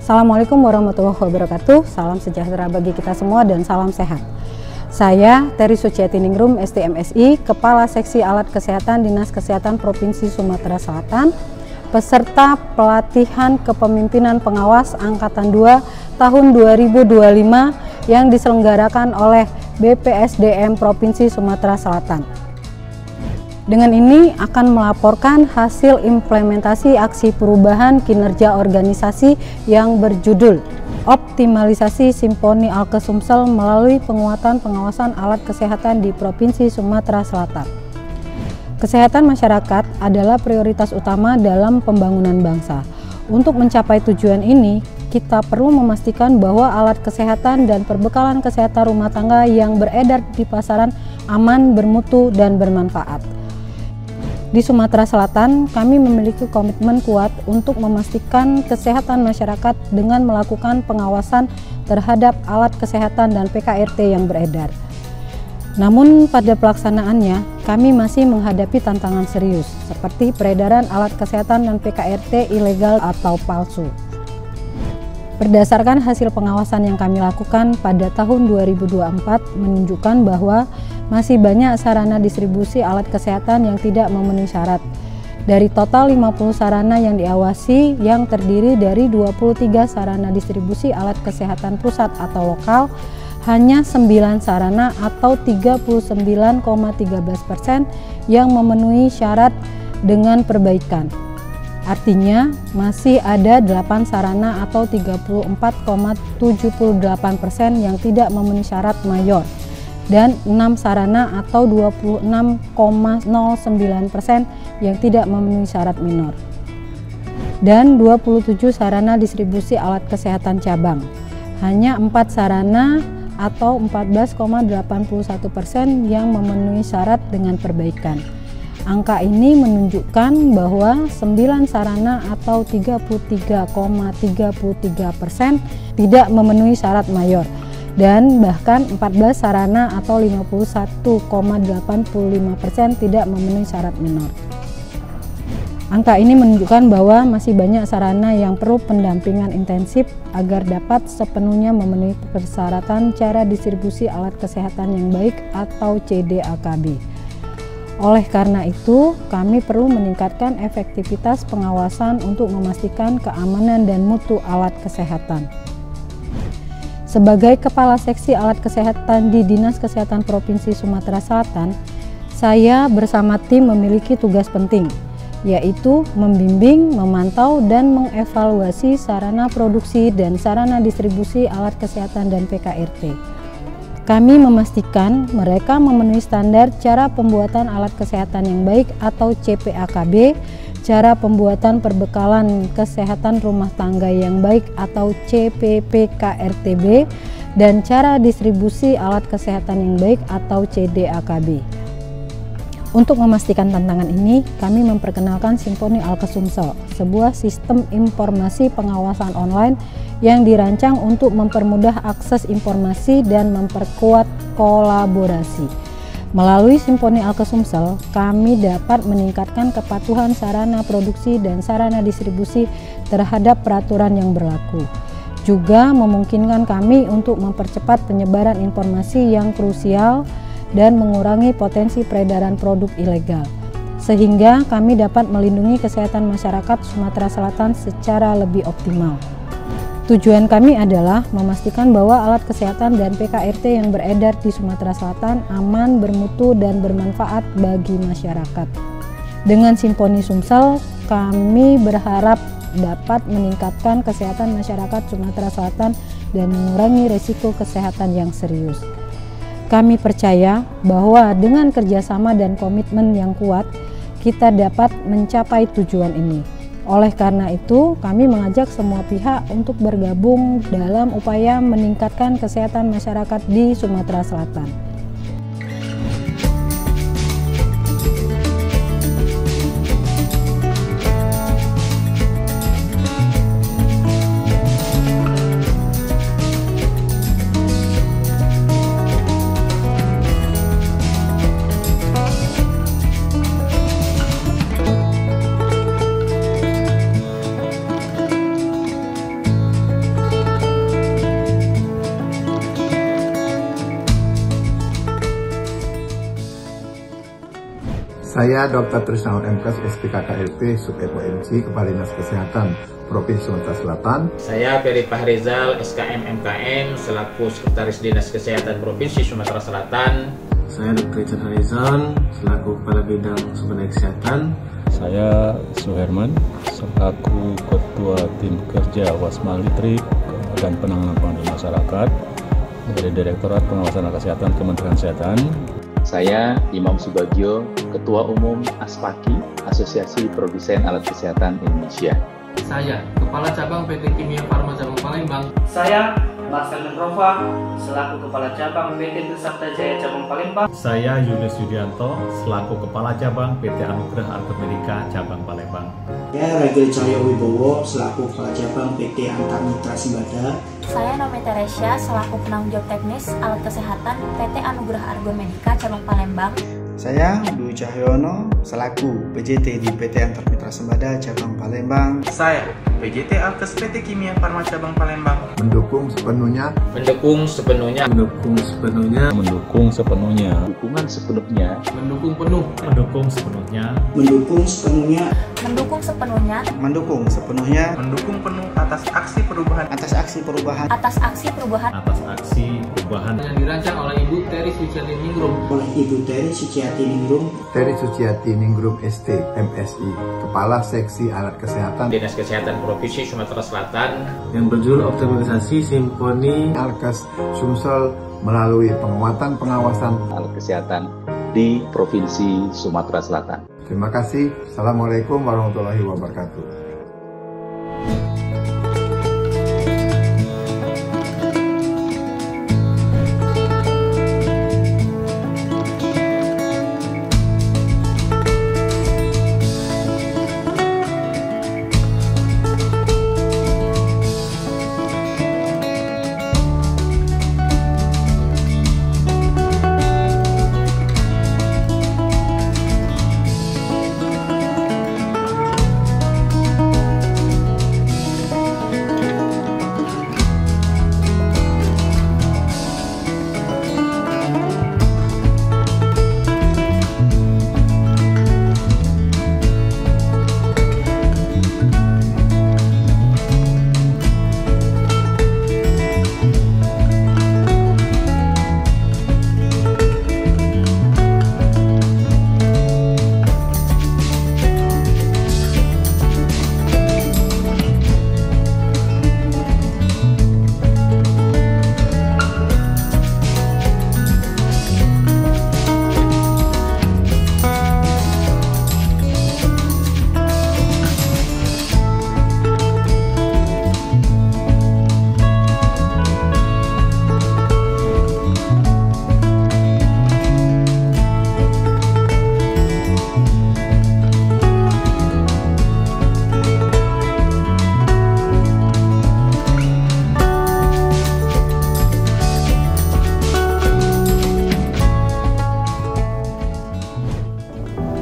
Assalamualaikum warahmatullahi wabarakatuh. Salam sejahtera bagi kita semua dan salam sehat. Saya Teri Suciatiningrum, STMSI, Kepala Seksi Alat Kesehatan Dinas Kesehatan Provinsi Sumatera Selatan, peserta pelatihan kepemimpinan pengawas Angkatan 2 tahun 2025 yang diselenggarakan oleh BPSDM Provinsi Sumatera Selatan. Dengan ini akan melaporkan hasil implementasi aksi perubahan kinerja organisasi yang berjudul Optimalisasi Simponi Alkesumsel melalui penguatan pengawasan alat kesehatan di Provinsi Sumatera Selatan. Kesehatan masyarakat adalah prioritas utama dalam pembangunan bangsa. Untuk mencapai tujuan ini, kita perlu memastikan bahwa alat kesehatan dan perbekalan kesehatan rumah tangga yang beredar di pasaran aman, bermutu, dan bermanfaat. Di Sumatera Selatan, kami memiliki komitmen kuat untuk memastikan kesehatan masyarakat dengan melakukan pengawasan terhadap alat kesehatan dan PKRT yang beredar. Namun pada pelaksanaannya, kami masih menghadapi tantangan serius, seperti peredaran alat kesehatan dan PKRT ilegal atau palsu. Berdasarkan hasil pengawasan yang kami lakukan pada tahun 2024 menunjukkan bahwa masih banyak sarana distribusi alat kesehatan yang tidak memenuhi syarat. Dari total 50 sarana yang diawasi yang terdiri dari 23 sarana distribusi alat kesehatan pusat atau lokal, hanya 9 sarana atau 39,13% yang memenuhi syarat dengan perbaikan. Artinya masih ada 8 sarana atau 34,78% yang tidak memenuhi syarat mayor dan 6 sarana atau 26,09% yang tidak memenuhi syarat minor, dan 27 sarana distribusi alat kesehatan cabang. Hanya 4 sarana atau 14,81% yang memenuhi syarat dengan perbaikan. Angka ini menunjukkan bahwa 9 sarana atau 33,33% tidak memenuhi syarat mayor dan bahkan 14 sarana atau 51,85% tidak memenuhi syarat minor. Angka ini menunjukkan bahwa masih banyak sarana yang perlu pendampingan intensif agar dapat sepenuhnya memenuhi persyaratan cara distribusi alat kesehatan yang baik atau CDAKB. Oleh karena itu, kami perlu meningkatkan efektivitas pengawasan untuk memastikan keamanan dan mutu alat kesehatan. Sebagai Kepala Seksi Alat Kesehatan di Dinas Kesehatan Provinsi Sumatera Selatan, saya bersama tim memiliki tugas penting, yaitu membimbing, memantau, dan mengevaluasi sarana produksi dan sarana distribusi alat kesehatan dan PKRT. Kami memastikan mereka memenuhi standar cara pembuatan alat kesehatan yang baik atau CPAKB, cara pembuatan perbekalan kesehatan rumah tangga yang baik atau CPPKRTB, dan cara distribusi alat kesehatan yang baik atau CDAKB. Untuk memastikan tantangan ini, kami memperkenalkan Simponi Alkesumsel, sebuah sistem informasi pengawasan online yang dirancang untuk mempermudah akses informasi dan memperkuat kolaborasi. Melalui Simponi Alkesumsel, kami dapat meningkatkan kepatuhan sarana produksi dan sarana distribusi terhadap peraturan yang berlaku. Juga memungkinkan kami untuk mempercepat penyebaran informasi yang krusial dan mengurangi potensi peredaran produk ilegal, sehingga kami dapat melindungi kesehatan masyarakat Sumatera Selatan secara lebih optimal. Tujuan kami adalah memastikan bahwa alat kesehatan dan PKRT yang beredar di Sumatera Selatan aman, bermutu, dan bermanfaat bagi masyarakat. Dengan Simponi Sumsel, kami berharap dapat meningkatkan kesehatan masyarakat Sumatera Selatan dan mengurangi risiko kesehatan yang serius. Kami percaya bahwa dengan kerjasama dan komitmen yang kuat, kita dapat mencapai tujuan ini. Oleh karena itu, kami mengajak semua pihak untuk bergabung dalam upaya meningkatkan kesehatan masyarakat di Sumatera Selatan. Saya Dr. Trisnawan MKes, SPKKLP, Sub-FOMC, Kepala Dinas Kesehatan Provinsi Sumatera Selatan. Saya Ferry Fahrizal, SKM MKN, selaku Sekretaris Dinas Kesehatan Provinsi Sumatera Selatan. Saya Dr. Richard Harizon, selaku Kepala Bidang Sumber Daya Kesehatan. Saya Suherman, selaku Ketua Tim Kerja Wasmalitrik dan Penanganan Pengaduan Masyarakat dari Direktorat Pengawasan Kesehatan Kementerian Kesehatan. Saya Imam Subagio, Ketua Umum ASPAKI, Asosiasi Produsen Alat Kesehatan Indonesia. Saya Kepala Cabang PT Kimia Farma Cabang Palembang. Saya Marcel Nurova, selaku Kepala Cabang PT Trisakta Jaya Cabang Palembang. Saya Yunus Yudianto, selaku Kepala Cabang PT Anugerah Artomedika Cabang Palembang. Saya Ragil Cahyo Wibowo, selaku Kepala Cabang PT Antar Mitra Simbada. Saya Nomi Teresia, selaku penanggung jawab teknis alat kesehatan PT Anugerah Artomedika Cabang Palembang. Saya Dwi Cahyono, selaku PJT di PT Antar Mitra Simbada Cabang Palembang. Saya PJT Alkes PT Kimia Farma Cabang Palembang. Mendukung sepenuhnya. Mendukung sepenuhnya. Mendukung sepenuhnya. Mendukung sepenuhnya. Dukungan sepenuhnya. Mendukung penuh. Mendukung sepenuhnya. Mendukung sepenuhnya. Mendukung sepenuhnya. Mendukung sepenuhnya. Mendukung penuh atas aksi perubahan. Atas aksi perubahan. Atas aksi perubahan. Atas aksi perubahan. Yang dirancang oleh Ibu Teri Suciati Ningrum. Oleh Ibu Teri Suciati Ningrum. Teri Suciati Ningrum ST, MSI, Kepala Seksi Alat Kesehatan Dinas Kesehatan Provinsi Sumatera Selatan. Yang berjudul Optimalisasi Simponi Alkes Sumsel melalui penguatan pengawasan Alat Kesehatan di Provinsi Sumatera Selatan. Terima kasih. Assalamualaikum warahmatullahi wabarakatuh.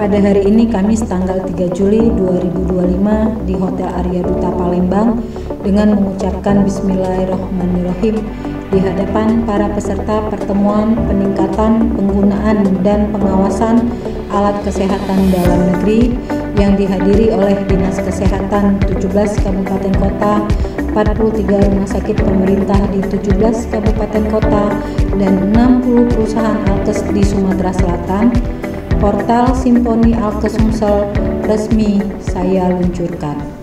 Pada hari ini Kamis tanggal 3 Juli 2025 di Hotel Arya Duta Palembang dengan mengucapkan Bismillahirrahmanirrahim di hadapan para peserta pertemuan peningkatan penggunaan dan pengawasan alat kesehatan dalam negeri yang dihadiri oleh Dinas Kesehatan 17 Kabupaten Kota, 43 rumah sakit pemerintah di 17 kabupaten kota, dan 60 perusahaan alkes di Sumatera Selatan. Portal Simponi Alkes Sumsel resmi saya luncurkan.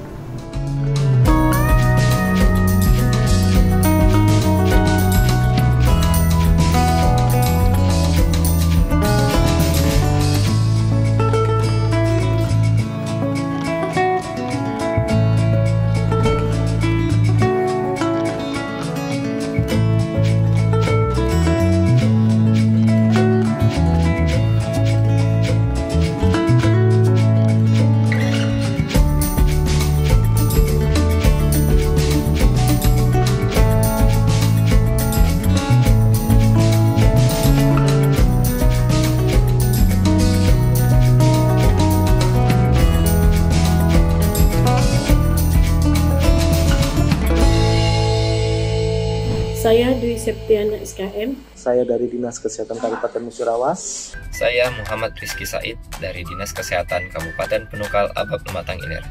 Saya Dwi Septiana SKM. Saya dari Dinas Kesehatan Kabupaten Musirawas. Saya Muhammad Rizky Said dari Dinas Kesehatan Kabupaten Penukal Abab Lematang Ilir.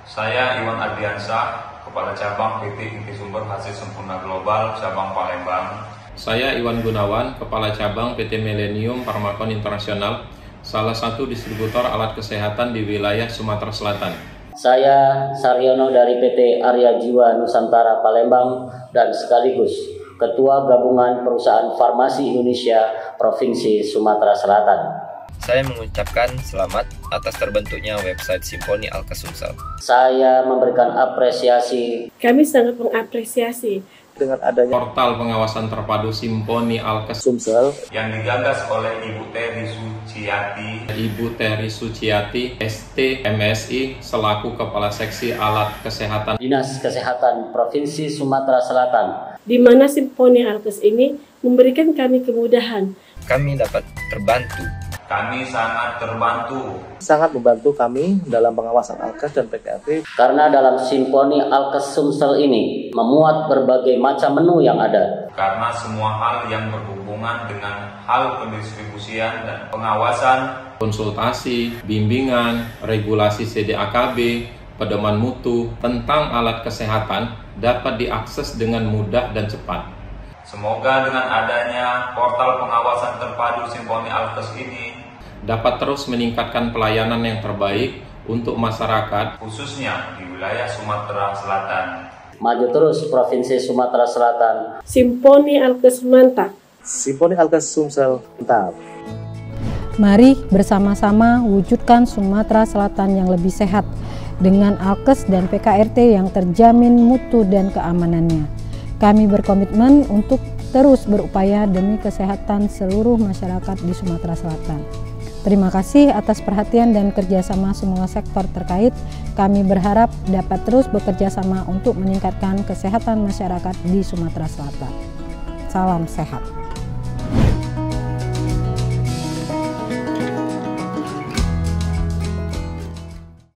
Saya Iwan Ardiansyah, Kepala Cabang PT Inti Sumber Hasil Sempurna Global Cabang Palembang. Saya Iwan Gunawan, Kepala Cabang PT Millennium Pharmacon Internasional, salah satu distributor alat kesehatan di wilayah Sumatera Selatan. Saya Saryono dari PT Arya Jiwa Nusantara Palembang dan sekaligus Ketua Gabungan Perusahaan Farmasi Indonesia Provinsi Sumatera Selatan. Saya mengucapkan selamat atas terbentuknya website Simponi Alkes Sumsel. Saya memberikan apresiasi. Kami sangat mengapresiasi dengan adanya portal pengawasan terpadu Simponi Alkes Sumsel yang digagas oleh Ibu Terry Suciati. Ibu Terry Suciati, ST MSI, selaku Kepala Seksi Alat Kesehatan Dinas Kesehatan Provinsi Sumatera Selatan, di mana Simponi Alkes ini memberikan kami kemudahan. Kami dapat terbantu. Kami sangat terbantu. Sangat membantu kami dalam pengawasan Alkes dan PKP. Karena dalam Simponi Alkes Sumsel ini memuat berbagai macam menu yang ada. Karena semua hal yang berhubungan dengan hal pendistribusian dan pengawasan, konsultasi, bimbingan, regulasi CDAKB, pedoman mutu tentang alat kesehatan dapat diakses dengan mudah dan cepat. Semoga dengan adanya portal pengawasan terpadu Simponi Alkes ini dapat terus meningkatkan pelayanan yang terbaik untuk masyarakat, khususnya di wilayah Sumatera Selatan. Maju terus Provinsi Sumatera Selatan. Simponi Alkes mantap. Simponi Alkes Sumsel mantap. Mari bersama-sama wujudkan Sumatera Selatan yang lebih sehat dengan Alkes dan PKRT yang terjamin mutu dan keamanannya. Kami berkomitmen untuk terus berupaya demi kesehatan seluruh masyarakat di Sumatera Selatan. Terima kasih atas perhatian dan kerjasama semua sektor terkait. Kami berharap dapat terus bekerja sama untuk meningkatkan kesehatan masyarakat di Sumatera Selatan. Salam sehat.